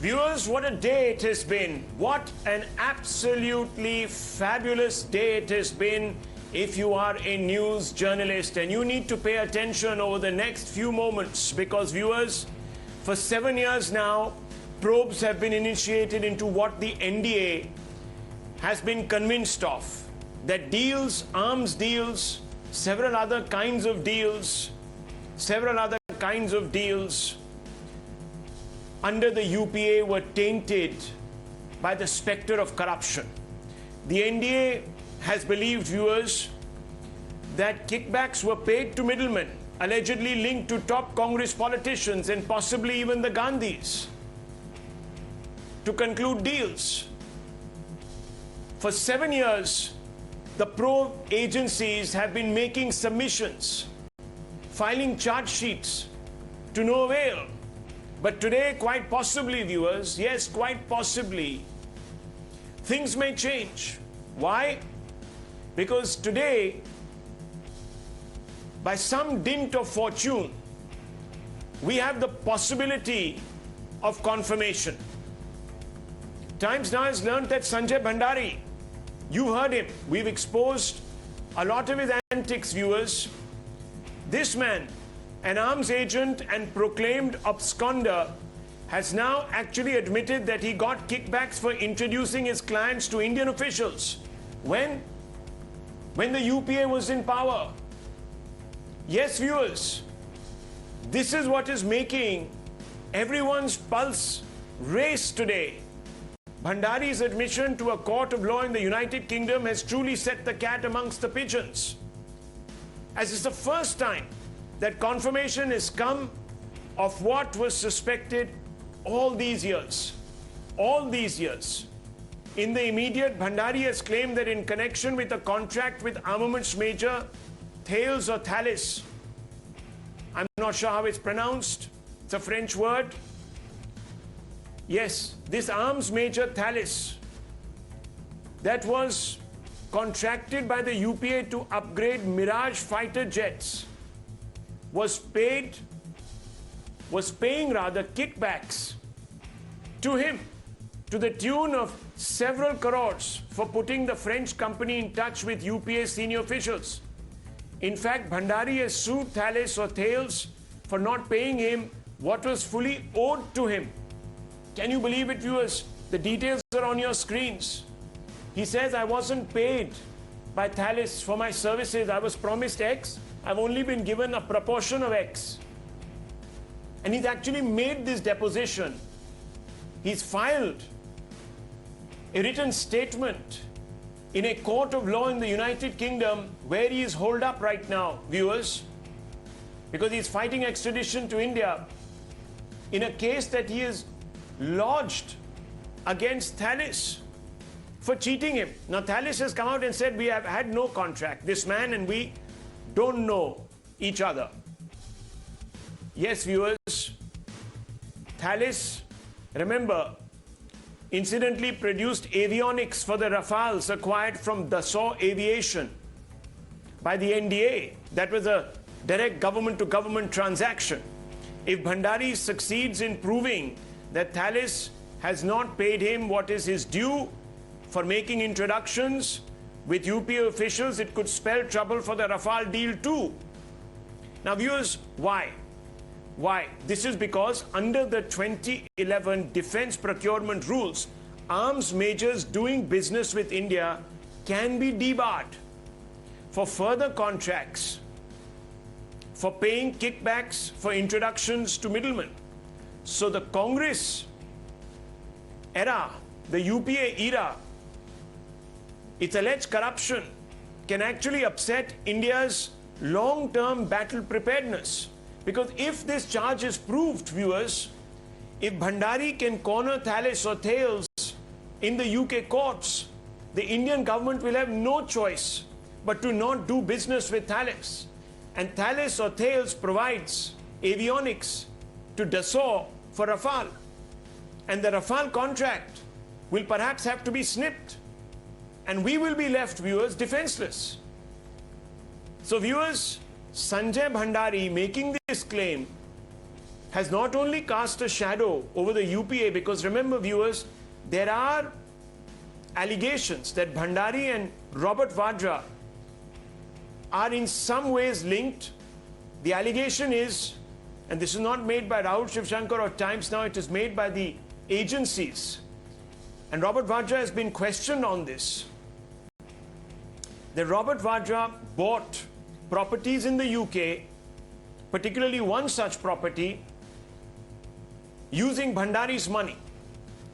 Viewers, what a day it has been. What an absolutely fabulous day it has been if you are a news journalist, and you need to pay attention over the next few moments because, viewers, for 7 years now, probes have been initiated into what the NDA has been convinced of, that deals, arms deals, several other kinds of deals under the UPA were tainted by the spectre of corruption. The NDA has believed, viewers, that kickbacks were paid to middlemen, allegedly linked to top Congress politicians and possibly even the Gandhis, to conclude deals. For 7 years, the probe agencies have been making submissions, filing charge sheets to no avail. But today, quite possibly, viewers, yes, quite possibly, things may change. Why? Because today, by some dint of fortune, we have the possibility of confirmation. Times Now has learned that Sanjay Bhandari, you heard him, we've exposed a lot of his antics, viewers. This man, an arms agent and proclaimed absconder, has now actually admitted that he got kickbacks for introducing his clients to Indian officials. When the UPA was in power. Yes, viewers, this is what is making everyone's pulse race today. Bhandari's admission to a court of law in the United Kingdom has truly set the cat amongst the pigeons, as it's the first time that confirmation has come of what was suspected all these years. All these years. In the immediate, Bhandari has claimed that in connection with a contract with armaments major Thales or Thales, I'm not sure how it's pronounced, it's a French word. Yes, this arms major Thales, that was contracted by the UPA to upgrade Mirage fighter jets, was paying kickbacks to him to the tune of several crores for putting the French company in touch with UPA senior officials. In fact, Bhandari has sued Thales or Thales for not paying him what was fully owed to him. Can you believe it, viewers? The details are on your screens. He says, I wasn't paid by Thales for my services. I was promised X. I've only been given a proportion of X. And he's actually made this deposition. He's filed a written statement in a court of law in the United Kingdom, where he is holed up right now, viewers, because he's fighting extradition to India in a case that he has lodged against Thales for cheating him. Now, Thales has come out and said, we have had no contract, this man and we don't know each other. Yes, viewers, Thales, remember, incidentally produced avionics for the Rafales acquired from Dassault Aviation by the NDA. That was a direct government-to-government transaction. If Bhandari succeeds in proving that Thales has not paid him what is his due for making introductions with UPA officials, it could spell trouble for the Rafale deal too. Now, viewers, why? Why? This is because under the 2011 defense procurement rules, arms majors doing business with India can be debarred for further contracts, for paying kickbacks for introductions to middlemen. So the Congress era, the UPA era, its alleged corruption can actually upset India's long-term battle preparedness. Because if this charge is proved, viewers, if Bhandari can corner Thales or Thales in the UK courts, the Indian government will have no choice but to not do business with Thales. And Thales or Thales provides avionics to Dassault for Rafale. And the Rafale contract will perhaps have to be snipped. And we will be left, viewers, defenseless. So, viewers, Sanjay Bhandari making this claim has not only cast a shadow over the UPA, because remember viewers, there are allegations that Bhandari and Robert Vadra are in some ways linked. The allegation is, and this is not made by Rahul Shivshankar or Times Now, it is made by the agencies. And Robert Vadra has been questioned on this. That Robert Vadra bought properties in the UK, particularly one such property, using Bhandari's money.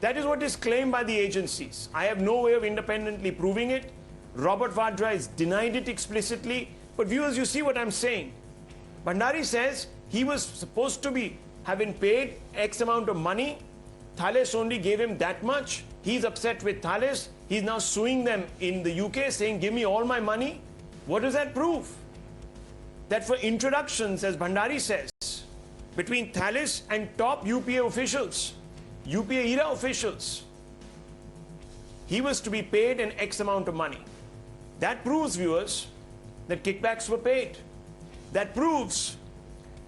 That is what is claimed by the agencies. I have no way of independently proving it. Robert Vadra has denied it explicitly. But viewers, you see what I'm saying. Bhandari says he was supposed to be having paid X amount of money. Thales only gave him that much. He's upset with Thales. He's now suing them in the UK, saying, give me all my money. What does that prove? That for introductions, as Bhandari says, between Thales and top UPA officials, UPA era officials, he was to be paid an X amount of money. That proves, viewers, that kickbacks were paid. That proves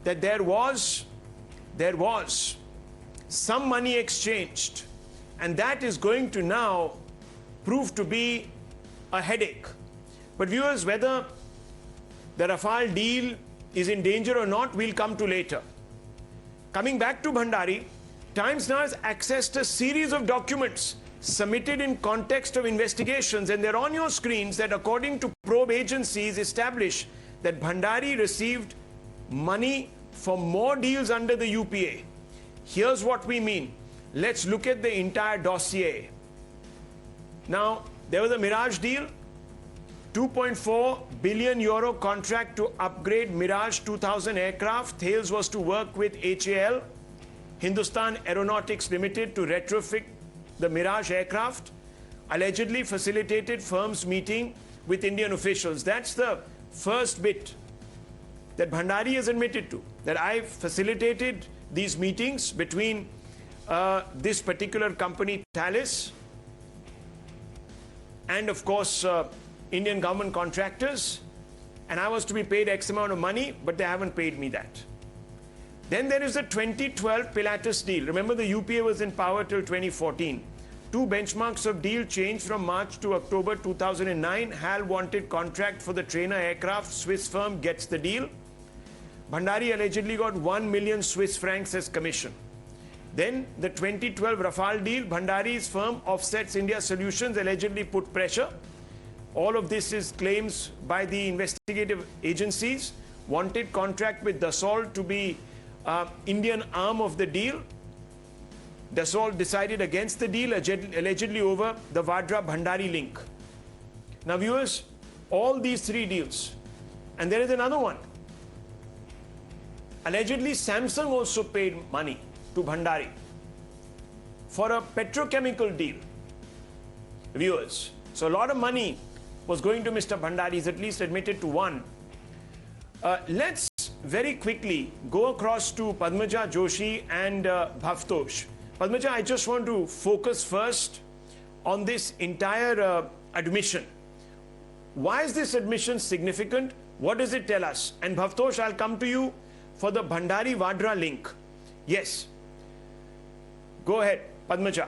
that there was some money exchanged, and that is going to now prove to be a headache. But viewers, whether the Rafale deal is in danger or not, we'll come to later. Coming back to Bhandari, Times Now has accessed a series of documents submitted in context of investigations, and they're on your screens, that according to probe agencies establish that Bhandari received money for more deals under the UPA. Here's what we mean. Let's look at the entire dossier. Now, there was a Mirage deal, 2.4 billion euro contract to upgrade Mirage 2000 aircraft. Thales was to work with HAL, Hindustan Aeronautics Limited, to retrofit the Mirage aircraft. Allegedly facilitated firms meeting with Indian officials. That's the first bit that Bhandari has admitted to, that I facilitated these meetings between this particular company, Thales, and of course Indian government contractors, and I was to be paid X amount of money, but they haven't paid me that. Then there is the 2012 Pilatus deal. Remember, the UPA was in power till 2014. Two benchmarks of deal changed from March to October 2009. HAL wanted contract for the trainer aircraft. Swiss firm gets the deal. Bhandari allegedly got 1 million Swiss francs as commission. Then the 2012 Rafale deal. Bhandari's firm Offsets India Solutions allegedly put pressure. All of this is claims by the investigative agencies. Wanted contract with Dassault to be Indian arm of the deal. Dassault decided against the deal, allegedly over the Vadra-Bhandari link. Now viewers, all these three deals, and there is another one. Allegedly Samsung also paid money to Bhandari for a petrochemical deal. Viewers, so a lot of money was going to Mr. Bhandari. He's at least admitted to one. Let's very quickly go across to Padmaja Joshi and Bhavtosh. Padmaja, I just want to focus first on this entire admission. Why is this admission significant? What does it tell us? And Bhavtosh, I'll come to you for the Bhandari-Vadra link. Yes. Go ahead, Padmaja.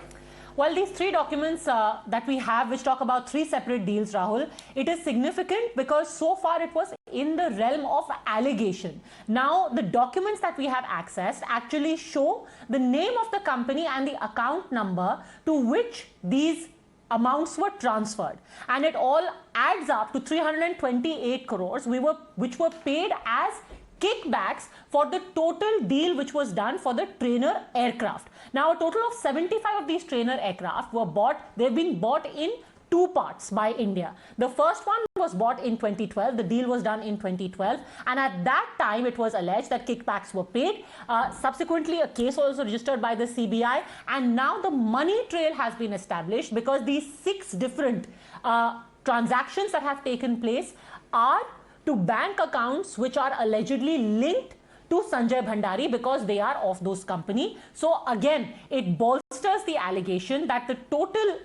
Well, these three documents that we have, which talk about three separate deals, Rahul, it is significant because so far it was in the realm of allegation. Now, the documents that we have accessed actually show the name of the company and the account number to which these amounts were transferred. And it all adds up to 328 crores, which were paid as kickbacks for the total deal which was done for the trainer aircraft. Now, a total of 75 of these trainer aircraft were bought. They've been bought in two parts by India. The first one was bought in 2012. The deal was done in 2012. And at that time, it was alleged that kickbacks were paid. Subsequently, a case was also registered by the CBI. And now the money trail has been established because these 6 different transactions that have taken place are to bank accounts which are allegedly linked to Sanjay Bhandari because they are of those company. So again, it bolsters the allegation that the total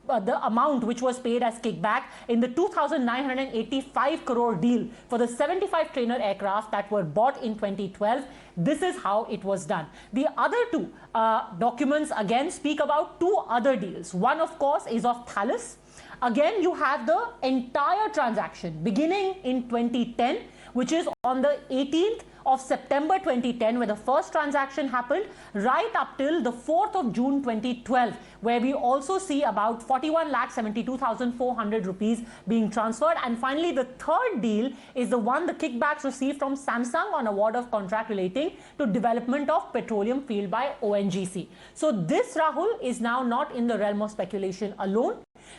the amount which was paid as kickback in the 2,985 crore deal for the 75 trainer aircraft that were bought in 2012. This is how it was done. The other two documents again speak about two other deals. One, of course, is of Thales. Again, you have the entire transaction beginning in 2010, which is on the 18th of September 2010, where the first transaction happened, right up till the 4th of June 2012, where we also see about 41,72,400 rupees being transferred. And finally, the third deal is the one the kickbacks received from Samsung on award of contract relating to development of petroleum field by ONGC. So this, Rahul, is now not in the realm of speculation alone.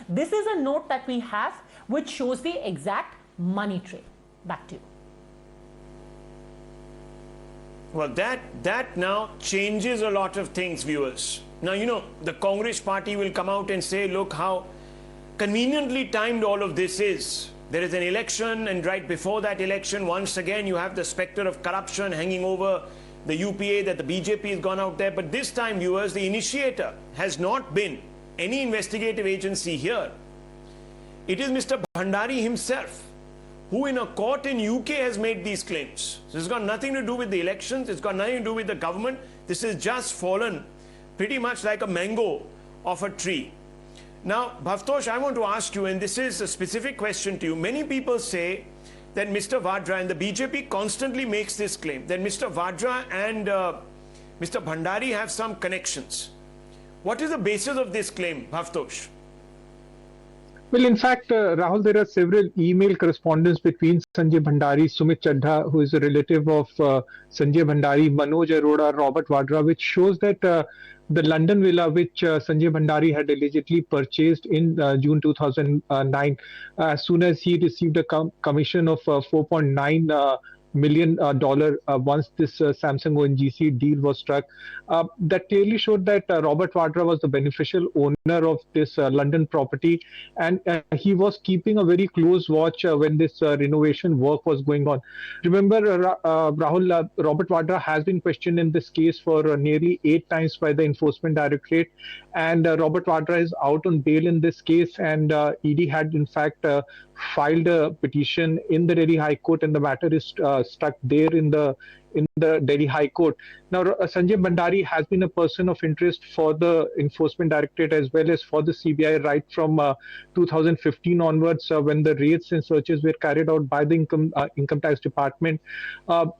This is a note that we have which shows the exact money trail. Back to you. Well, that now changes a lot of things, viewers. Now, you know, the Congress party will come out and say, look how conveniently timed all of this is. There is an election, and right before that election, once again, you have the specter of corruption hanging over the UPA, that the BJP has gone out there. But this time, viewers, the initiator has not been any investigative agency here. It is Mr. Bhandari himself, who in a court in UK has made these claims. So it's got nothing to do with the elections, it's got nothing to do with the government. This has just fallen pretty much like a mango off a tree. Now, Bhavtosh, I want to ask you, and this is a specific question to you. Many people say that Mr. Vadra, and the BJP constantly makes this claim, that Mr. Vadra and Mr. Bhandari have some connections. What is the basis of this claim, Bhavtosh? Well, in fact, Rahul, there are several email correspondence between Sanjay Bhandari, Sumit Chadha, who is a relative of Sanjay Bhandari, Manoj Arora, Robert Vadra, which shows that the London villa, which Sanjay Bhandari had allegedly purchased in June 2009, as soon as he received a commission of $4.9 million once this Samsung ONGC deal was struck, that clearly showed that Robert Vadra was the beneficial owner of this London property, and he was keeping a very close watch when this renovation work was going on. Remember, Rahul, Robert Vadra has been questioned in this case for nearly 8 times by the Enforcement Directorate, and Robert Vadra is out on bail in this case, and ED had in fact filed a petition in the Delhi High Court, and the matter is stuck there in the Delhi High Court. Now, Sanjay Bhandari has been a person of interest for the Enforcement Directorate as well as for the CBI right from 2015 onwards, when the raids and searches were carried out by the Income Tax Department,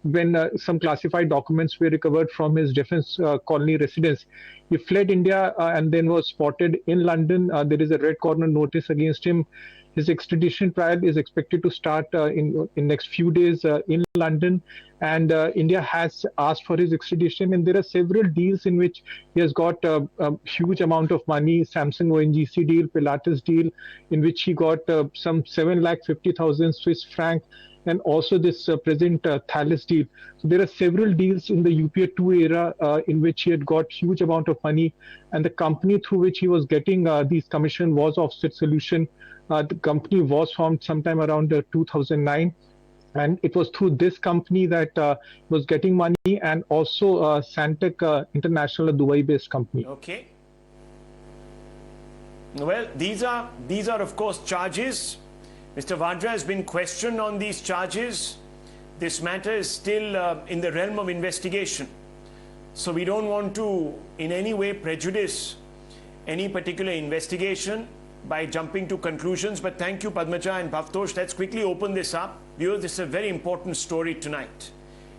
when some classified documents were recovered from his Defence Colony residence. He fled India and then was spotted in London. There is a red corner notice against him. His extradition trial is expected to start in next few days in London, and India has asked for his extradition. And there are several deals in which he has got a huge amount of money. Samsung ONGC deal, Pilates deal, in which he got some 750,000 Swiss franc, and also this present Thales deal. So there are several deals in the UPA 2 era in which he had got huge amount of money, and the company through which he was getting these commission was Offset Solution. The company was formed sometime around 2009, and it was through this company that was getting money, and also Santec International, a Dubai-based company. Okay. Well, these are of course charges. Mr. Vadra has been questioned on these charges. This matter is still in the realm of investigation. So we don't want to in any way prejudice any particular investigation by jumping to conclusions. But thank you, Padmaja and Bhavtosh. Let's quickly open this up. Viewers, this is a very important story tonight.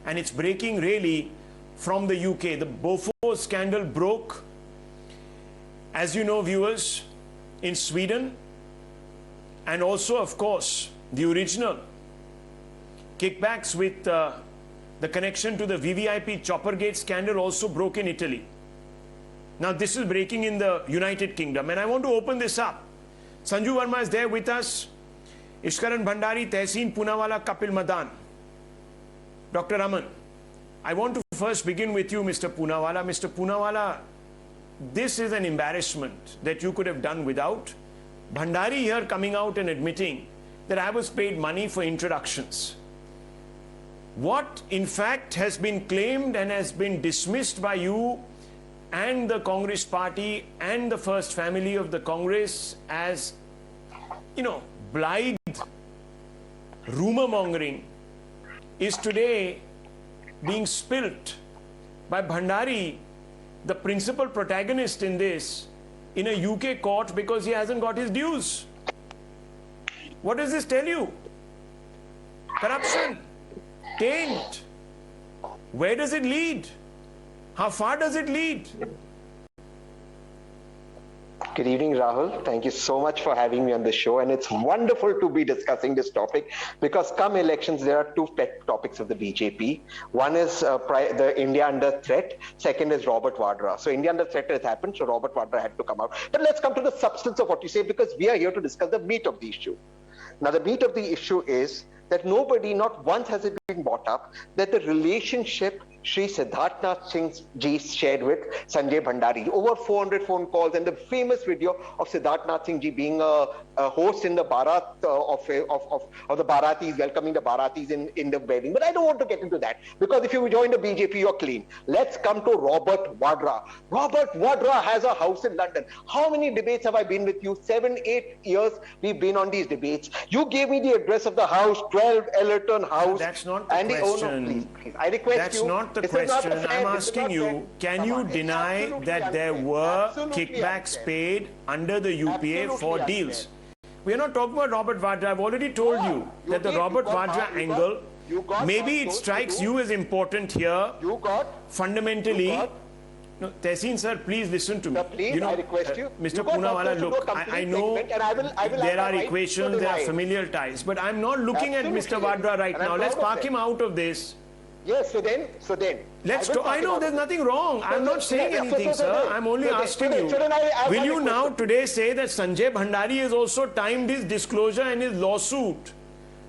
And it's breaking really from the UK. The Bofors scandal broke, as you know, viewers, in Sweden. And also, of course, the original kickbacks with the connection to the VVIP Choppergate scandal also broke in Italy. Now, this is breaking in the United Kingdom. And I want to open this up. Sanju Verma is there with us. Ishkaran Bhandari, Tehseen Poonawalla, Kapil Madan. Dr. Raman, I want to first begin with you, Mr. Poonawalla. Mr. Poonawalla, this is an embarrassment that you could have done without. Bhandari here coming out and admitting that I was paid money for introductions. What, in fact, has been claimed and has been dismissed by you and the Congress party and the first family of the Congress as, blithe rumor mongering is today being spilt by Bhandari, the principal protagonist in this, in a UK court because he hasn't got his dues. What does this tell you? Corruption, taint. Where does it lead? How far does it lead? Good evening, Rahul. Thank you so much for having me on the show. And it's wonderful to be discussing this topic because come elections, there are two pet topics of the BJP. One is the India under threat. Second is Robert Vadra. So India under threat has happened, so Robert Vadra had to come out. But let's come to the substance of what you say because we are here to discuss the meat of the issue. Now, the meat of the issue is that nobody, not once has it been brought up, that the relationship Shri Siddharthnath Singh ji shared with Sanjay Bhandari. Over 400 phone calls and the famous video of Siddharthnath Singh ji being a host in the Bharat of the Bharatis, welcoming the Bharatis in the wedding. But I don't want to get into that because if you join the BJP, you're clean. Let's come to Robert Vadra. Robert Vadra has a house in London. How many debates have I been with you? 7-8 years we've been on these debates. You gave me the address of the house, 12 Ellerton House. That's not the question. Oh no, please. I request That's you. not the question. I'm asking you, can you deny that there were kickbacks paid under the UPA for deals? We are not talking about Robert Vadra. I've already told you that the Robert Vadra angle, maybe it strikes you as important here. Fundamentally, no, Tehseen sir, please listen to me. Please, I request you. Mr. Poonawala, look, I know there are equations, there are familial ties, but I'm not looking at Mr. Vadra right now. Let's park him out of this. Yes, so then. Let's talk. I know there's nothing wrong. I'm not saying anything, sir. I'm only asking you. Will you now today say that Sanjay Bhandari has also timed his disclosure and his lawsuit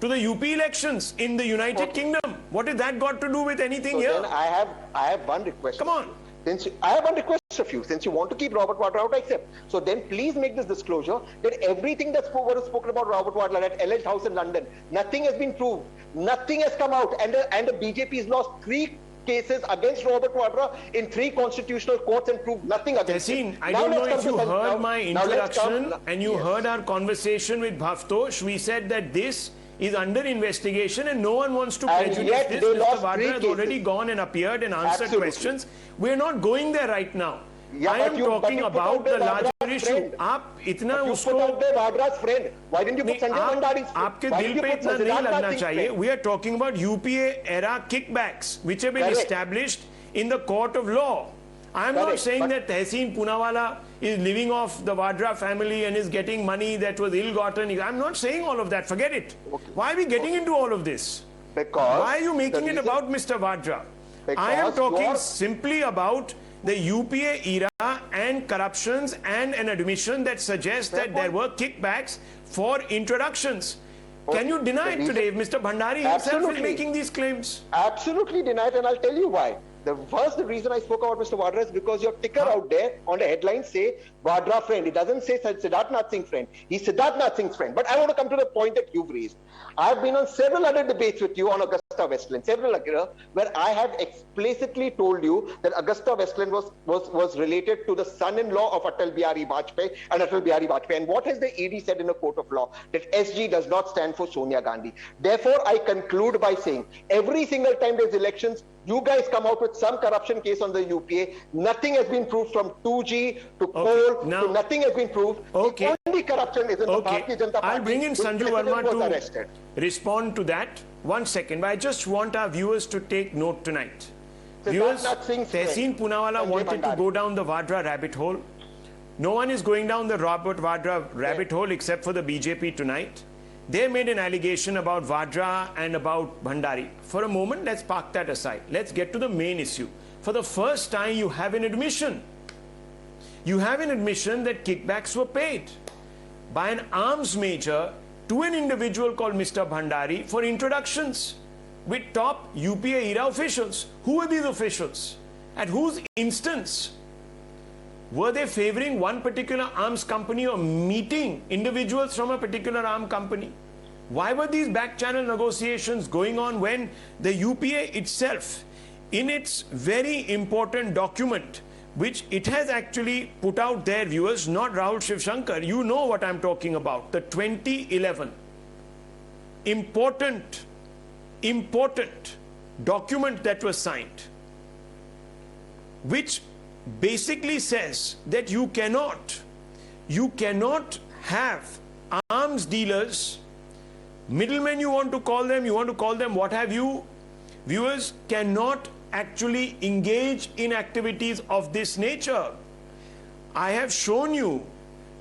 to the UP elections in the United Kingdom? What has that got to do with anything here? Then I have one request. Come on. I have one request of you. Since you want to keep Robert Vadra out, I accept. So then please make this disclosure that everything was spoken about Robert Vadra at Ellerton House in London, nothing has been proved. Nothing has come out. And the BJP has lost 3 cases against Robert Vadra in 3 constitutional courts and proved nothing against him. I don't know if you heard my introduction and you heard our conversation with Bhavtosh. We said that this is under investigation and no one wants to prejudice this. Mr. Vadra has already gone and appeared and answered questions. We're not going there right now. I am talking about the larger issue. आप इतना उसको Why didn't you put Sanjay Bhandari's? आपके दिल पे इतना नहीं लगना चाहिए. We are talking about UPA era kickbacks which have been established in the court of law. I am not saying that Tehseen Poonawala is living off the Vadra family and is getting money that was ill-gotten. I'm not saying all of that. Forget it. Why are we getting into all of this? Why are you making it about Mr. Vadra? I am talking simply about the UPA era and corruptions and an admission that suggests that there were kickbacks for introductions. Can you deny it today if Mr. Bhandari himself is making these claims? Absolutely deny it, and I'll tell you why. The reason I spoke about Mr. Vadra is because your ticker out there on the headline say Vadra friend. It doesn't say Siddharthnath Singh friend. He's Siddharthnath Singh's friend. But I want to come to the point that you've raised. I've been on several other debates with you on Augusta Westland, where I have explicitly told you that Augusta Westland was related to the son-in-law of Atal Bihari Vajpayee and Atal Bihari Vajpayee. And what has the ED said in a court of law? That SG does not stand for Sonia Gandhi. Therefore, I conclude by saying every single time there's elections, you guys come out with some corruption case on the UPA. Nothing has been proved from 2G to coal. To nothing has been proved. The only corruption is in the Bharatiya Janata Party. I'll bring in Sanju Verma to respond to that. 1 second. But I just want our viewers to take note tonight. Viewers, Tehseen Poonawala wanted to go down the Vadra rabbit hole. No one is going down the Robert Vadra rabbit hole except for the BJP tonight. They made an allegation about Vadra and about Bhandari. For a moment, let's park that aside. Let's get to the main issue. For the first time, you have an admission. You have an admission that kickbacks were paid by an arms major to an individual called Mr. Bhandari for introductions with top UPA era officials. Who are these officials? At whose instance? Were they favoring one particular arms company or meeting individuals from a particular arms company? Why were these back channel negotiations going on when the UPA itself, in its very important document, which it has actually put out there, viewers, not Rahul Shivshankar. You know what I'm talking about. The 2011 important document that was signed, which basically says that you cannot have arms dealers, middlemen you want to call them what have you, viewers, cannot actually engage in activities of this nature. I have shown you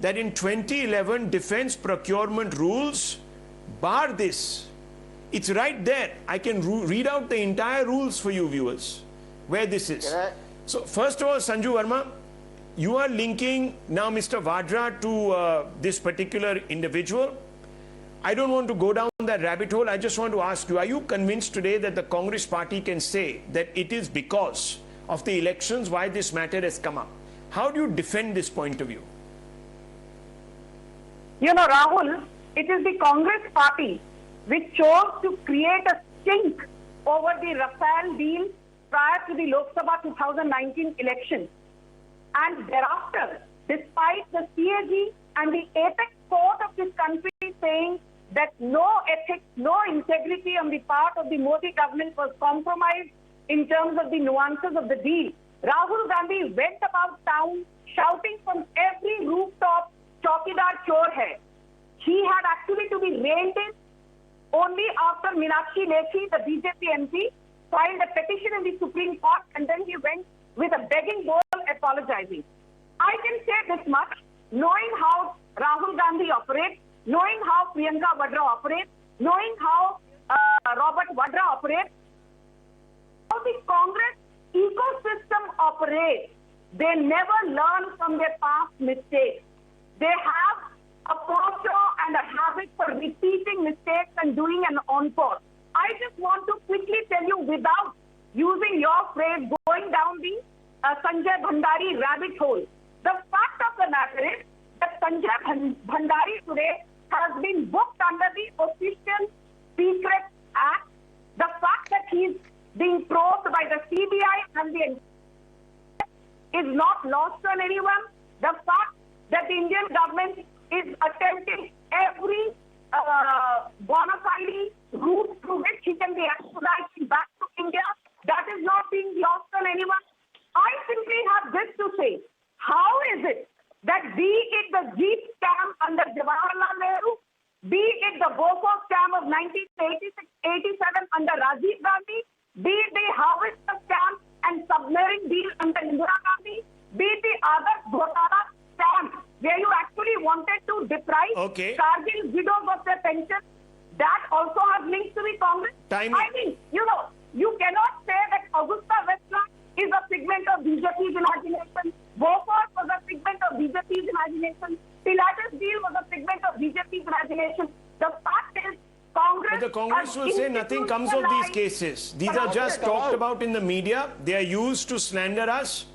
that in 2011 defense procurement rules bar this. It's right there. I can read out the entire rules for you, viewers, where this is. So first of all, Sanju Verma, you are linking now Mr. Vadra to this particular individual. I don't want to go down that rabbit hole. I just want to ask you, are you convinced today that the Congress party can say that it is because of the elections why this matter has come up? How do you defend this point of view? You know, Rahul, it is the Congress party which chose to create a stink over the Rafale deal prior to the Lok Sabha 2019 election. And thereafter, despite the CAG and the apex court of this country saying that no ethics, no integrity on the part of the Modi government was compromised in terms of the nuances of the deal, Rahul Gandhi went about town shouting from every rooftop, "Chaukidar chor hai." He had actually to be reined in only after Meenakshi Lekhi, the BJP MP, filed a petition in the Supreme Court, and then he went with a begging bowl apologizing. I can say this much, knowing how Rahul Gandhi operates, knowing how Priyanka Vadra operates, knowing how Robert Vadra operates, how the Congress ecosystem operates, they never learn from their past mistakes. They have a posture and a habit for repeating mistakes and doing an encore. I just want to quickly tell you, without using your phrase, going down the Sanjay Bhandari rabbit hole. The fact of the matter is that Sanjay Bhandari today has been booked under the Official Secrets Act. The fact that he's being probed by the CBI and the is not lost on anyone. The fact that the Indian government is attempting every bona fide route through which he can be extradited back to India, that is not being lost on anyone. I simply have this to say. How is it that be it the Jeep scam under Jawaharlal Nehru, be it the Bofors scam of 1986-87 under Rajiv Gandhi, be it the Harvester scam and submarine deal under Indira Gandhi, be it the Adarsh Ghotala scam, where you actually wanted to deprive Kargil widows of their pension, that also has links to the Congress. I mean, you know, you cannot say that Augusta Westland is a figment of BJP's imagination. Bofors was a figment of BJP's imagination. Pilates deal was a figment of BJP's imagination. The fact is, Congress... But the Congress will say nothing comes of these cases. These are just talked about in the media. They are used to slander us,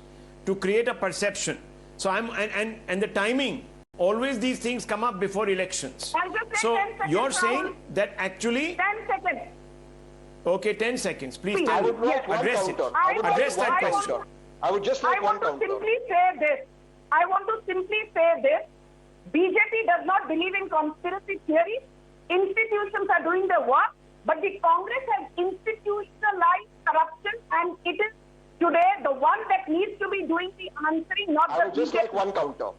to create a perception. So and the timing, always these things come up before elections. So you're saying that actually... 10 seconds. Okay, 10 seconds. Please tell me. Address it. Address that question. I would just like one counter. I want to simply say this. BJP does not believe in conspiracy theories. Institutions are doing their work, but the Congress has institutionalized corruption, and it is today the one that needs to be doing the answering, not the BJP. I would just like one counter.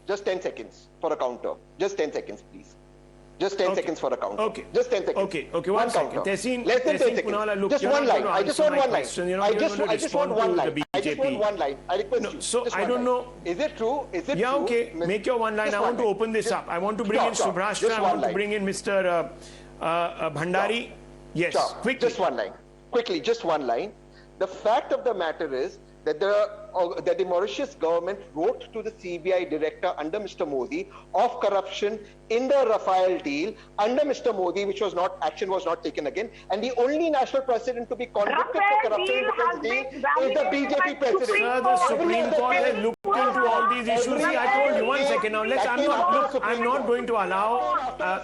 Just 10 seconds for a counter. Just 10 seconds, please. Just 10 seconds for a counter. Okay. Just 10 seconds. Okay. One second. Less than 10 seconds. Just one line. I just want one line. I just want one line. I just want one line. I request you. So I don't know. Is it true? Is it true? Yeah, okay. Make your one line. I want to open this up. I want to bring in Subhrashtra. I want to bring in Mr. Bhandari. Yes, quickly. Just one line. Quickly, just one line. The fact of the matter is that the Mauritius government wrote to the CBI director under Mr. Modi of corruption in the Rafale deal under Mr. Modi, which was not, action was not taken again. And the only national president to be convicted for corruption in the deal is the BJP president. Sir, the Supreme Court has looked look into all these issues. See, I told you, 1 second now. I'm not going to allow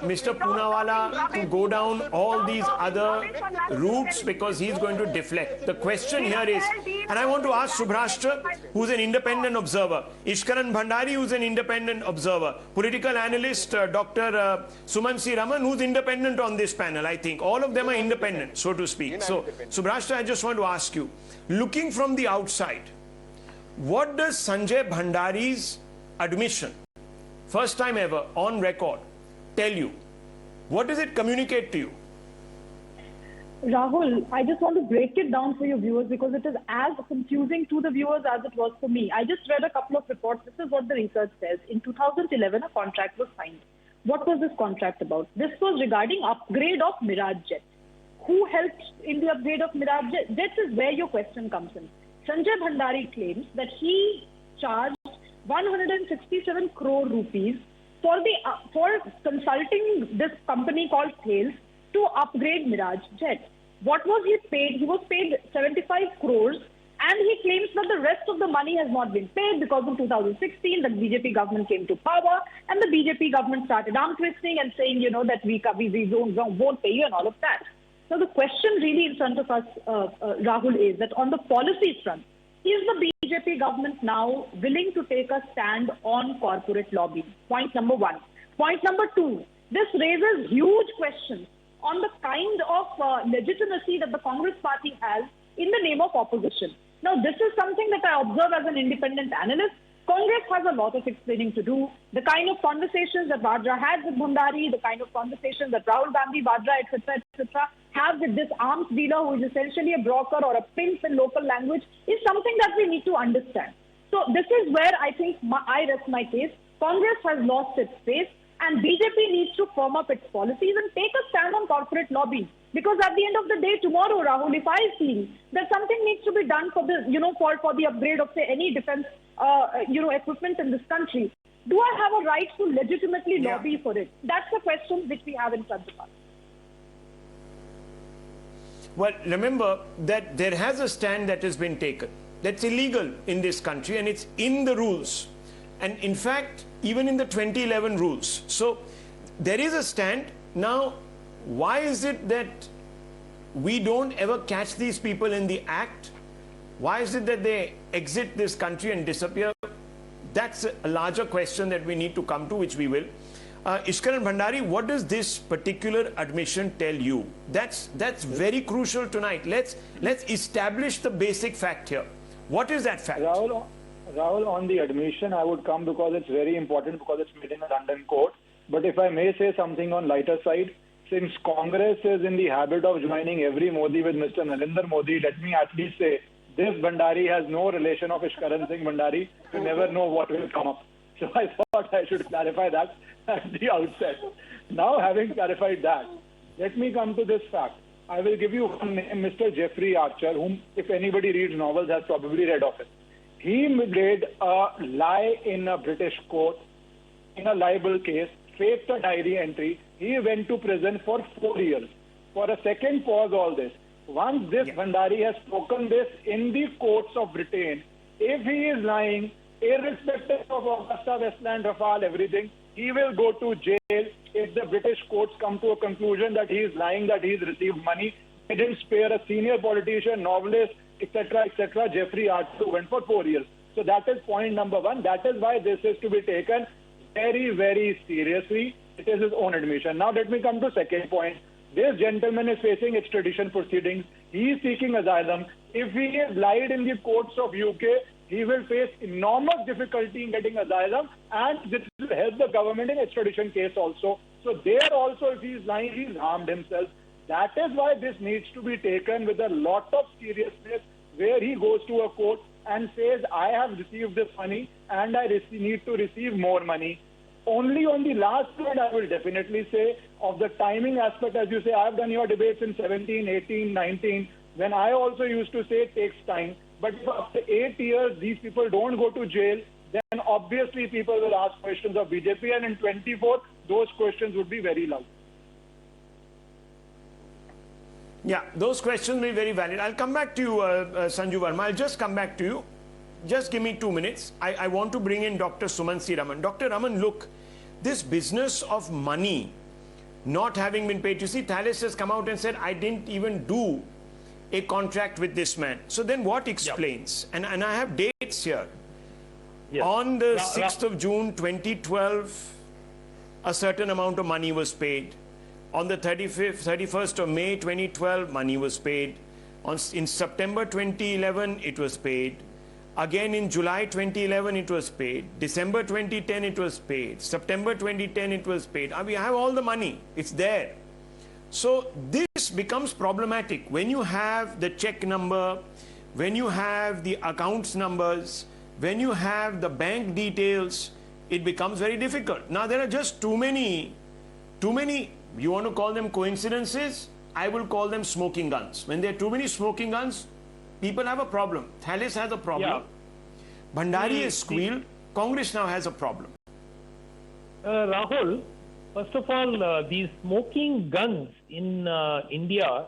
Mr. Poonawalla to go down all these other routes because he's going to deflect. The question here is, and I want to ask Subhrashtra, who's an independent observer, Ishkaran Bhandari, who's an independent observer, political analyst Dr. Sumansi Raman, who's independent on this panel, I think. All of them are independent, so to speak. So, Subhrashtra, I just want to ask you, looking from the outside, what does Sanjay Bhandari's admission, first time ever on record, tell you? What does it communicate to you? Rahul, I just want to break it down for your viewers because it is as confusing to the viewers as it was for me. I just read a couple of reports. This is what the research says. In 2011, a contract was signed. What was this contract about? This was regarding upgrade of Mirage Jet. Who helped in the upgrade of Mirage Jet? This is where your question comes in. Sanjay Bhandari claims that he charged 167 crore rupees for consulting this company called Thales to upgrade Mirage Jet. What was he paid? He was paid 75 crores and he claims that the rest of the money has not been paid because in 2016 the BJP government came to power and the BJP government started arm twisting and saying, that we won't pay you and all of that. So the question really in front of us, Rahul, is that on the policy front, is the BJP government now willing to take a stand on corporate lobbying? Point number one. Point number two, this raises huge questions on the kind of legitimacy that the Congress party has in the name of opposition. Now, this is something that I observe as an independent analyst. Congress has a lot of explaining to do. The kind of conversations that Vadra had with Bhandari, the kind of conversations that Rahul Gandhi, Vadra, etc., have with this arms dealer who is essentially a broker or a pimp in local language is something that we need to understand. So this is where I think I rest my case. Congress has lost its face and BJP needs to firm up its policies and take a stand on corporate lobbying. Because at the end of the day, tomorrow, Rahul, if I feel that something needs to be done for the, for the upgrade of, say, any defense, equipment in this country, do I have a right to legitimately lobby for it? That's the question which we have in front of us. Well, remember that there has a stand that has been taken. That's illegal in this country and it's in the rules. And in fact, even in the 2011 rules. So there is a stand. Now, why is it that we don't ever catch these people in the act? Why is it that they exit this country and disappear? That's a larger question that we need to come to, which we will. Ishkaran Bhandari, what does this particular admission tell you? That's very crucial tonight. Let's establish the basic fact here. What is that fact? Rahul, on the admission, I would come because it's very important because it's made in a London court. But if I may say something on lighter side, since Congress is in the habit of joining every Modi with Mr. Narendra Modi, let me at least say this Bhandari has no relation of Ishkaran Singh Bhandari. You never know what will come up. So I thought I should clarify that at the outset. Now, having clarified that, let me come to this fact. I will give you one name, Mr. Jeffrey Archer, whom, if anybody reads novels, has probably read of it. He made a lie in a British court in a libel case, faked a diary entry. He went to prison for 4 years. For a second, pause all this. Once this Bhandari has spoken this in the courts of Britain, if he is lying, irrespective of Augusta, Westland, Rafale, everything, he will go to jail if the British courts come to a conclusion that he is lying, that he has received money. They didn't spare a senior politician, novelist, etc., etc. Jeffrey Archer went for 4 years. So that is point number one. That is why this is to be taken very, very seriously. It is his own admission. Now let me come to second point. This gentleman is facing extradition proceedings. He is seeking asylum. If he has lied in the courts of UK, he will face enormous difficulty in getting asylum, and this will help the government in extradition case also. So there also, if he is lying, he has harmed himself. That is why this needs to be taken with a lot of seriousness, where he goes to a court and says, I have received this money and I need to receive more money. Only on the last point, I will definitely say, of the timing aspect, as you say, I have done your debates in 17, 18, 19, when I also used to say it takes time. But if after 8 years, these people don't go to jail, then obviously people will ask questions of BJP, and in 24, those questions would be very loud. Yeah, those questions will be very valid. I'll come back to you, Sanju Verma. I'll just come back to you. just give me 2 minutes. I want to bring in Dr. Sumansi Raman. Dr. Raman, look, this business of money not having been paid. You see, Thales has come out and said, I didn't even do a contract with this man. So then what explains? And I have dates here. Yes. On the 6th of June 2012, a certain amount of money was paid. On the 31st of May 2012, money was paid. In September 2011, it was paid. Again in July 2011, it was paid. December 2010, it was paid. September 2010, it was paid. We have all the money. It's there. So this becomes problematic. When you have the check number, when you have the accounts numbers, when you have the bank details, it becomes very difficult. Now there are just too many, you want to call them coincidences? I will call them smoking guns. When there are too many smoking guns, people have a problem. Thales has a problem. Bhandari is squealed. Congress now has a problem. Rahul, first of all, these smoking guns in India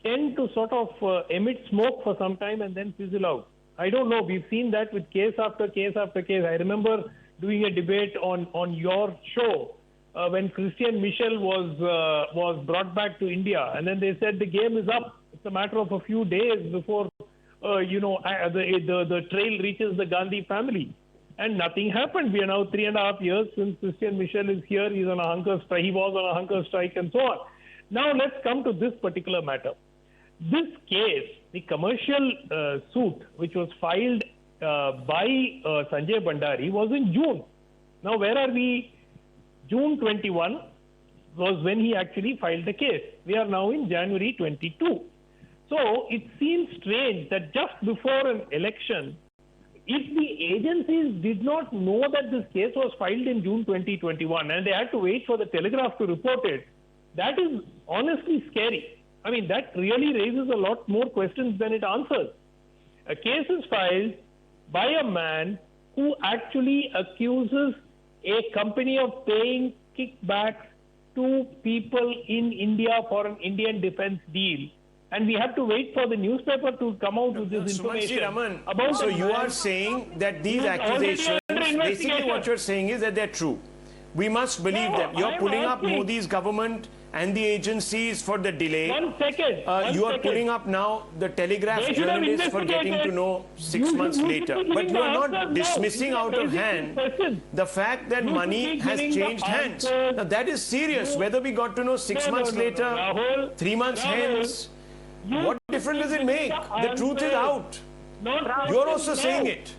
tend to sort of emit smoke for some time and then fizzle out. I don't know. We've seen that with case after case after case. I remember doing a debate on your show when Christian Michel was brought back to India, and then they said the game is up. It's a matter of a few days before the trail reaches the Gandhi family, and nothing happened. We are now 3.5 years since Christian Michel is here. He's on a hunger strike. He was on a hunger strike, and so on. Now let's come to this particular matter. This case, the commercial suit which was filed by Sanjay Bhandari was in June. Now where are we? June 21 was when he actually filed the case. We are now in January 22. So it seems strange that just before an election, if the agencies did not know that this case was filed in June 2021 and they had to wait for the Telegraph to report it, that is honestly scary. I mean, that really raises a lot more questions than it answers. A case is filed by a man who actually accuses a company of paying kickbacks to people in India for an Indian defense deal. And we have to wait for the newspaper to come out with this information. Raman, so you are saying that these accusations, basically what you're saying is that they're true. We must believe them. You're pulling up Modi's government and the agencies for the delay. 1 second. You are pulling up now the Telegraph journalists for getting to know 6 months later. But you are not dismissing out of hand the fact that money has changed hands. Now that is serious. Whether we got to know 6 months later, 3 months hence, what difference does it make? The truth is out. You are also saying it.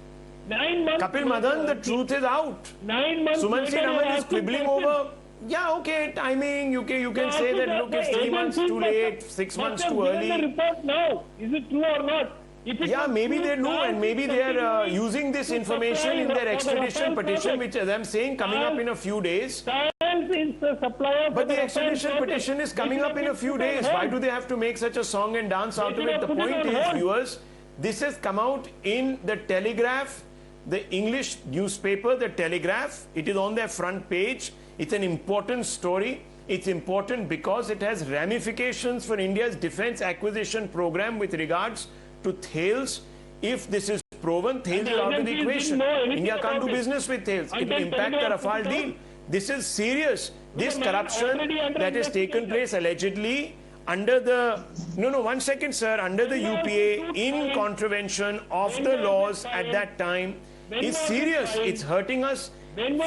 9 months. Kapil Madan, the truth is out. 9 months. Sumansi Raman is quibbling over. Yeah, okay, timing. You can say that, look, it's 3 months too late, 6 months too early. The report now. Is it true or not? Yeah, maybe they know, and maybe they are using this information in their extradition petition, which, as I'm saying, coming up in a few days. But the extradition petition is coming up in a few days. Why do they have to make such a song and dance out of it? The point is, viewers, this has come out in the Telegraph, the English newspaper, the Telegraph. It is on their front page. It's an important story. It's important because it has ramifications for India's defense acquisition program with regards to Thales. If this is proven, Thales is out of the equation. India can't do business with Thales. It will impact the Rafale deal. This is serious. This corruption that has taken place allegedly under the, no, 1 second, sir, under the UPA in contravention of the laws at that time is serious. It's hurting us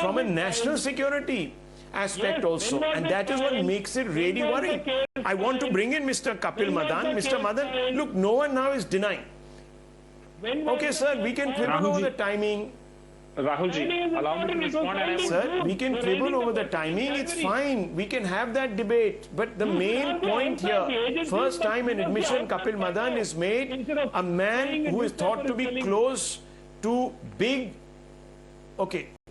from a national security aspect also, and that is what makes it really worrying. I want to bring in Mr. Kapil Madan. Mr. Madan, look, no one now is denying. Okay, sir, we can quibble over the timing. Rahulji, allow me to respond. Sir, we can quibble over the timing. It's fine. We can have that debate. But the main point here, first time an admission Kapil Madan is made, a man who is thought to be close to big.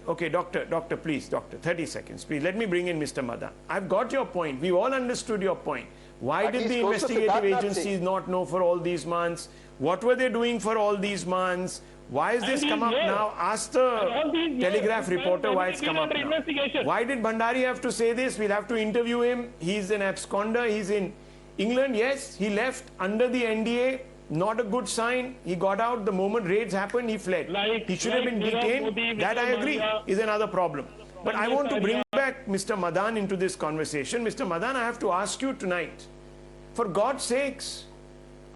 Okay, doctor, please, doctor, 30 seconds, please. Let me bring in Mr. Madan. I've got your point. We've all understood your point. Why did the investigative agencies not know for all these months? What were they doing for all these months? Why has this come up now? Ask the Telegraph reporter why it's come up now. Why did Bhandari have to say this? We'll have to interview him. He's an absconder. He's in England. Yes, he left under the NDA. Not a good sign. He got out the moment raids happened. He fled. He should have been detained. That I agree is another problem. But I want to bring back Mr. Madan into this conversation. Mr. Madan, I have to ask you tonight, for God's sakes,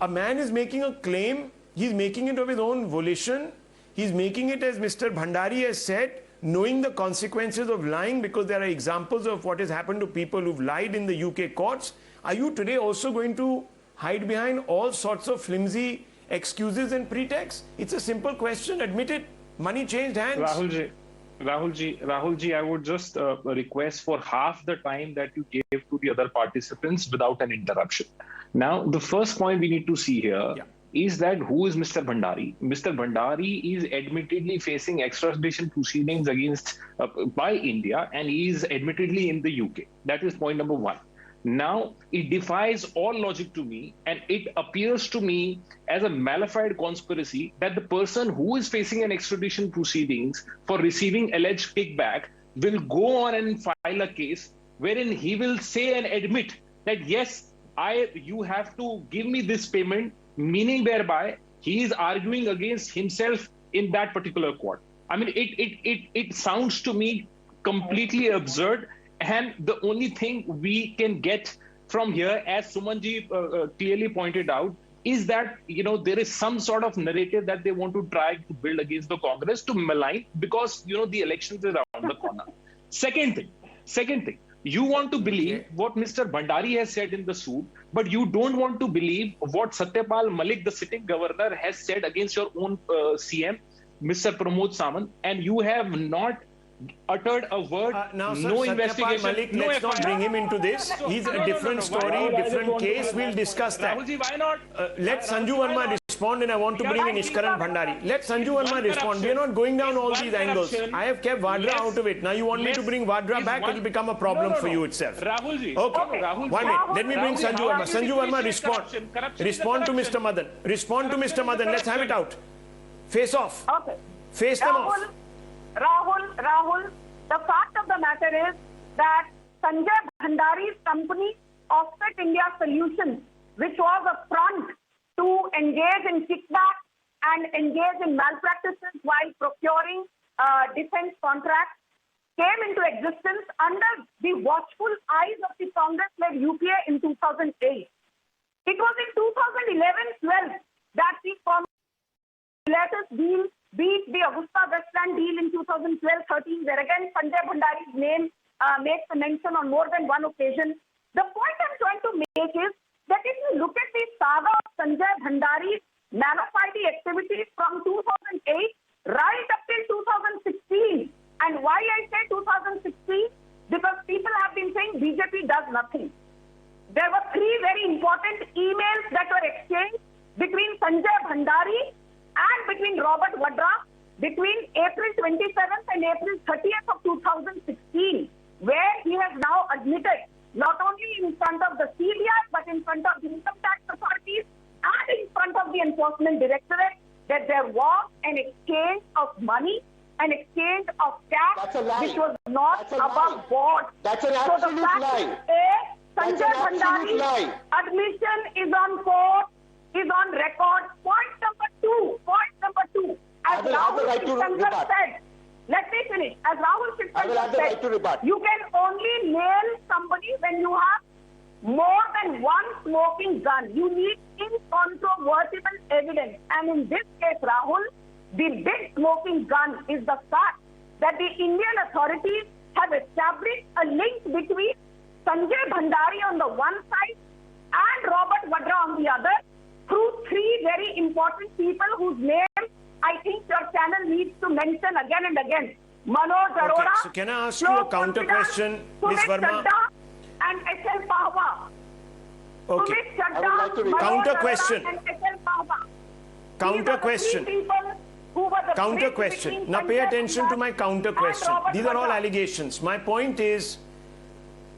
a man is making a claim. He's making it of his own volition. He's making it, as Mr. Bhandari has said, knowing the consequences of lying, because there are examples of what has happened to people who've lied in the UK courts. Are you today also going to hide behind all sorts of flimsy excuses and pretexts? It's a simple question. Admit it. Money changed hands. Rahulji, I would just request for half the time that you gave to the other participants without an interruption. Now, the first point we need to see here is that who is Mr. Bhandari? Mr. Bhandari is admittedly facing extradition proceedings against by India, and he is admittedly in the UK. That is point number one. Now, it defies all logic to me, and it appears to me as a malified conspiracy that the person who is facing an extradition proceedings for receiving alleged kickback will go on and file a case wherein he will say and admit that, yes, you have to give me this payment, meaning thereby he is arguing against himself in that particular court. I mean, it sounds to me completely absurd. And the only thing we can get from here, as Sumanji clearly pointed out, is that, you know, there is some sort of narrative that they want to try to build against the Congress to malign, because, you know, the elections are around the corner. Second thing, you want to believe what Mr. Bhandari has said in the suit, but you don't want to believe what Satyapal Malik, the sitting governor, has said against your own CM, Mr. Pramod Samant, and you have not uttered a word. Now, sir, no Satyapal investigation. Malik, let's not bring him into this. He's a different story, different case. We'll discuss that. Rahulji, why not? Let Sanju Verma respond, and I want to bring in Ishkaran Bhandari. Let Sanju Verma respond. We are not going down all these angles. I have kept Vadra out of it. Now you want me to bring Vadra back, it will become a problem for you itself. Rahulji. Okay. 1 minute. Let me bring Sanju Verma. Sanju Verma, respond. Respond to Mr. Madan. Respond to Mr. Madan. Let's have it out. Face off. Okay. Face them off. Rahul, the fact of the matter is that Sanjay Bhandari's company, Offset India Solutions, which was a front to engage in kickback and engage in malpractices while procuring defense contracts, came into existence under the watchful eyes of the Congress-led UPA in 2008. It was in 2011-12 that the latest deal beat the Augusta Westland deal in 2012-13, where again Sanjay Bhandari's name makes a mention on more than one occasion. The point I'm trying to make is that if you look at the saga of Sanjay Bhandari's malafide activities from 2008 right up till 2016, and why I say 2016? Because people have been saying BJP does nothing. There were three very important emails that were exchanged between Sanjay Bhandari and between Robert Vadra between April 27th and April 30th of 2016, where he has now admitted, not only in front of the CBI, but in front of the income tax authorities and in front of the Enforcement Directorate, that there was an exchange of money, an exchange of cash, which was not above board. That's an absolute lie. Sanjay Bhandari's admission is on court, is on record. Point number two, as Rahul Shivsankar said, let me finish. As Rahul Shivsankar said, you can only nail somebody when you have more than one smoking gun. You need incontrovertible evidence. And in this case, Rahul, the big smoking gun is the fact that the Indian authorities have established a link between Sanjay Bhandari on the one side and Robert Vadra on the other, through three very important people whose names I think your channel needs to mention again and again. Manoj Arora. Okay, so can I ask you a counter question, Ms. Verma? And S.L. Pahwa. Okay. Counter question. Counter question. Counter question. Now pay attention to my counter question. These are all allegations. My point is,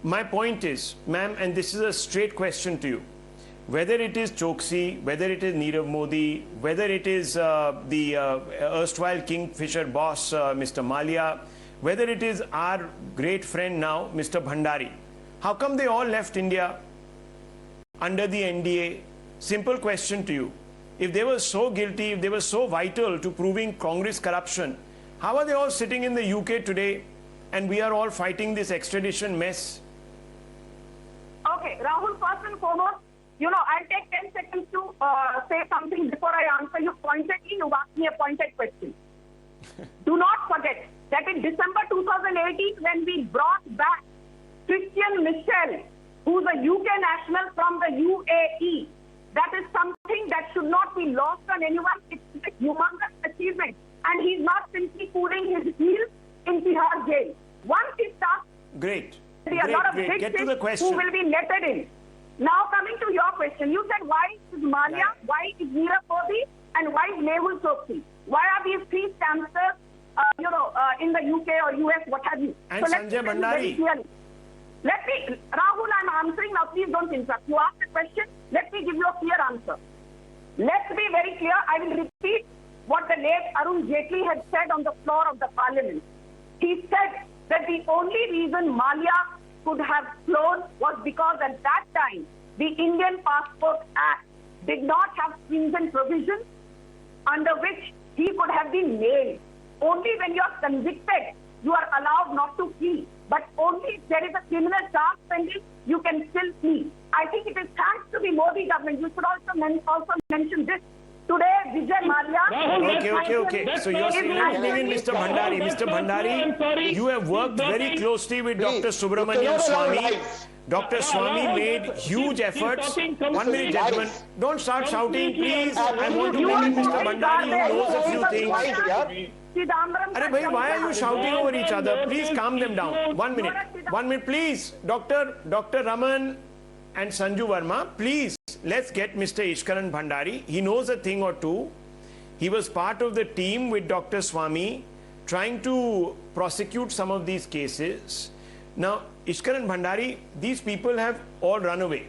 ma'am, and this is a straight question to you. Whether it is Choksi, whether it is Nirav Modi, whether it is the erstwhile Kingfisher boss, Mr. Malia, whether it is our great friend now, Mr. Bhandari, how come they all left India under the NDA? Simple question to you. if they were so guilty, if they were so vital to proving Congress corruption, how are they all sitting in the UK today and we are all fighting this extradition mess? Okay, Rahul, first and foremost, I'll take 10 seconds to say something before I answer you pointedly. You've asked me a pointed question. Do not forget that in December 2018, when we brought back Christian Michel, who's a UK national from the UAE, that is something that should not be lost on anyone. It's a humongous achievement. And he's not simply cooling his heels in Tihar jail. Once he starts, great. There are a lot of big Get to the things question. who will be netted in. Now coming to your question, you said why is Malia, why is Nirav Modi, and why is Mehul Choksi? Why are these three scamsters, in the UK or US, what have you? And so Sanjay Bhandari. Rahul, I'm answering now. Please don't interrupt. You asked a question. Let me give you a clear answer. Let's be very clear. I will repeat what the late Arun Jaitley had said on the floor of the parliament. He said that the only reason Malia could have flown was because at that time, the Indian Passport Act did not have stringent provisions under which he could have been nailed. Only when you are convicted, you are allowed not to flee. But only if there is a criminal charge pending, you can still flee. I think it is thanks to the Modi government. You should also mention this. Today, Vijay Malia... Okay. So you're saying Mr. Bhandari. Mr. Bhandari, you have worked very closely with Dr. Subramanian Swamy. Dr. Swamy made huge efforts. 1 minute, gentlemen. Don't start shouting, please. I want to make Mr. Bhandari who knows a few things. Why are you shouting over each other? Please calm them down. 1 minute. 1 minute, please. Dr. Raman and Sanju Verma, please, let's get Mr. Ishkaran Bhandari. He knows a thing or two. He was part of the team with Dr. Swamy trying to prosecute some of these cases. Now, Ishkaran Bhandari, these people have all run away.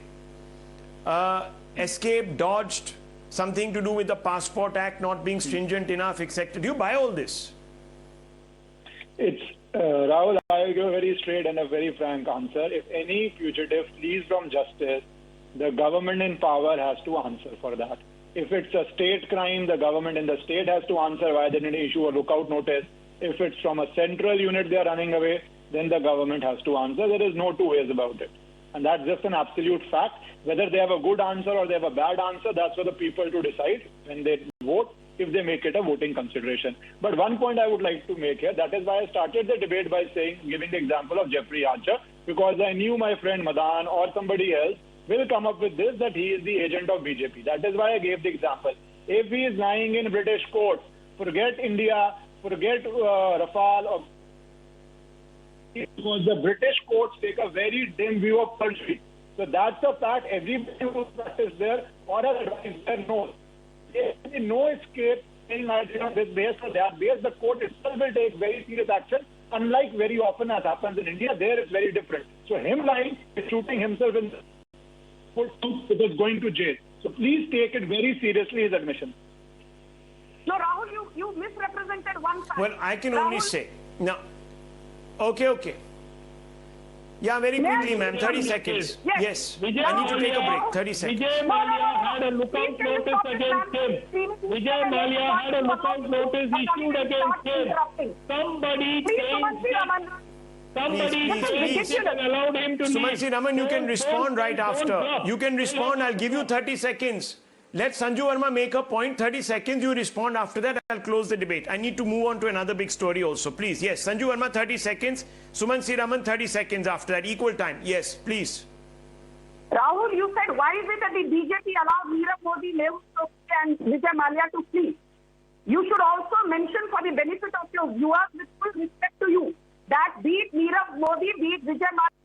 Escaped, dodged, something to do with the Passport Act not being stringent enough, etc. Do you buy all this? Rahul, I will give a very straight and a very frank answer. If any fugitive flees from justice, the government in power has to answer for that. If it's a state crime, the government in the state has to answer why they didn't issue a lookout notice. If it's from a central unit they are running away, then the government has to answer. There is no two ways about it. And that's just an absolute fact. Whether they have a good answer or they have a bad answer, that's for the people to decide when they vote, if they make it a voting consideration. But one point I would like to make here, that is why I started the debate by giving the example of Jeffrey Archer, because I knew my friend Madan or somebody else will come up with this, that he is the agent of BJP. That is why I gave the example. If he is lying in British courts, forget India, forget Rafale, or because the British courts take a very dim view of perjury. So that's a fact. Everybody who practices there or has advised there knows. There is no escape in this base or that base. The court itself will take very serious action. Unlike very often as happens in India, there it's very different. So him lying is shooting himself in the foot because going to jail. So please take it very seriously, his admission. No, Rahul, you misrepresented one side. Well, I can only say now. Okay. Yeah, very quickly, ma'am. 30 seconds. Yes. I need to take a break. 30 seconds. Vijay Malia had a lookout notice against him. Vijay Malia had a lookout notice issued against him. Somebody changed it and allowed him to leave. Sumansi Raman, you can respond right after. You can respond. I'll give you 30 seconds. Let Sanju Verma make a point. 30 seconds. You respond after that. I'll close the debate. I need to move on to another big story also. Please. Yes. Sanju Verma, 30 seconds. Sumansi Raman, 30 seconds after that. Equal time. Yes, please. Rahul, you said, why is it that the BJP allowed Nirav Modi, Mehul Choksi and Vijay Malia to flee? You should also mention, for the benefit of your viewers, with full respect to you, that be it Nirav Modi, be it Vijay Malia,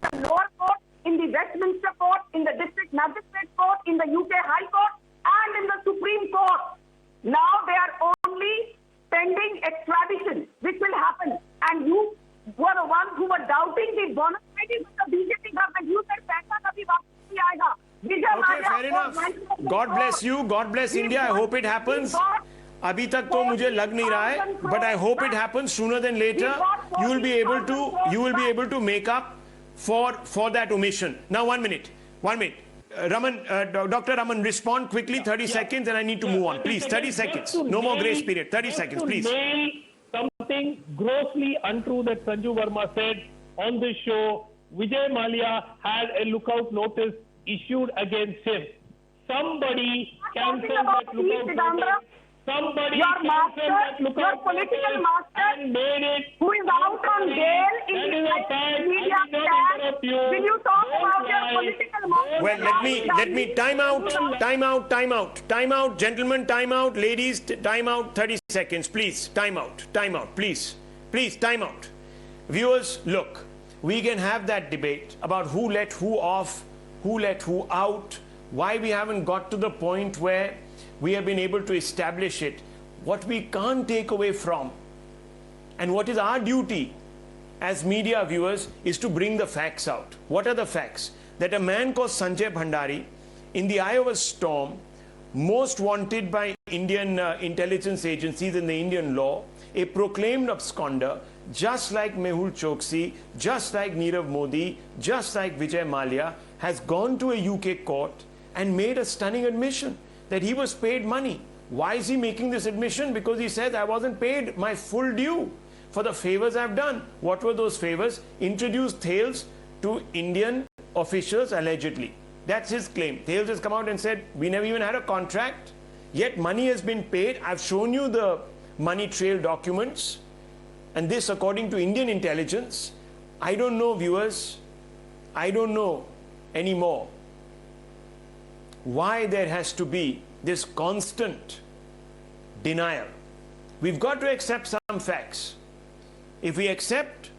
the lower court, in the Westminster Court, in the District Magistrate Court, in the UK High Court, and in the Supreme Court. Now they are only pending extradition, which will happen. And you were the ones who were doubting the bona fides of the BJP government. You said, "Paisa kabhi wapas nahi aayega." Okay, fair enough. God bless you. God bless India. I hope it happens. अभी तक तो मुझे लग नहीं रहा है, but I hope it happens sooner than later. You will be able to make up for that omission. Now 1 minute. Dr. Raman, respond quickly, 30 seconds, and I need to move on. Please, 30 seconds. No more grace period. 30 seconds, please. Nail something grossly untrue that Sanju Verma said on this show. Vijay Mallya had a lookout notice issued against him. Somebody cancelled that lookout notice. Somebody your master, your political master, and made it who is out on bail in the media stand. Will you talk about your political master? Well, let me time out, gentlemen, time out, ladies, time out, 30 seconds, please, time out, please, time out. Viewers, look, we can have that debate about who let who off, who let who out, why we haven't got to the point where we have been able to establish it. What we can't take away from, and what is our duty as media viewers, is to bring the facts out. What are the facts? That a man called Sanjay Bhandari, in the eye of a storm, most wanted by Indian intelligence agencies and the Indian law, a proclaimed absconder, just like Mehul Choksi, just like Nirav Modi, just like Vijay Mallya, has gone to a UK court and made a stunning admission that he was paid money. Why is he making this admission? Because he says, I wasn't paid my full due for the favors I've done. What were those favors? Introduced Thales to Indian officials allegedly. That's his claim. Thales has come out and said, we never even had a contract, yet money has been paid. I've shown you the money trail documents, and this according to Indian intelligence. I don't know, viewers, I don't know anymore why there has to be this constant denial. We've got to accept some facts. If we accept,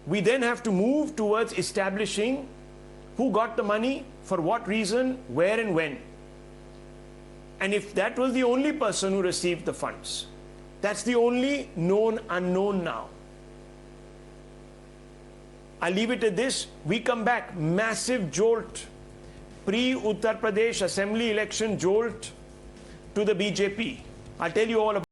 we then have to move towards establishing who got the money, for what reason, where and when. And if that was the only person who received the funds, that's the only known unknown now. I'll leave it at this. We come back, massive jolt, pre-Uttar Pradesh Assembly election jolt to the BJP. I'll tell you all about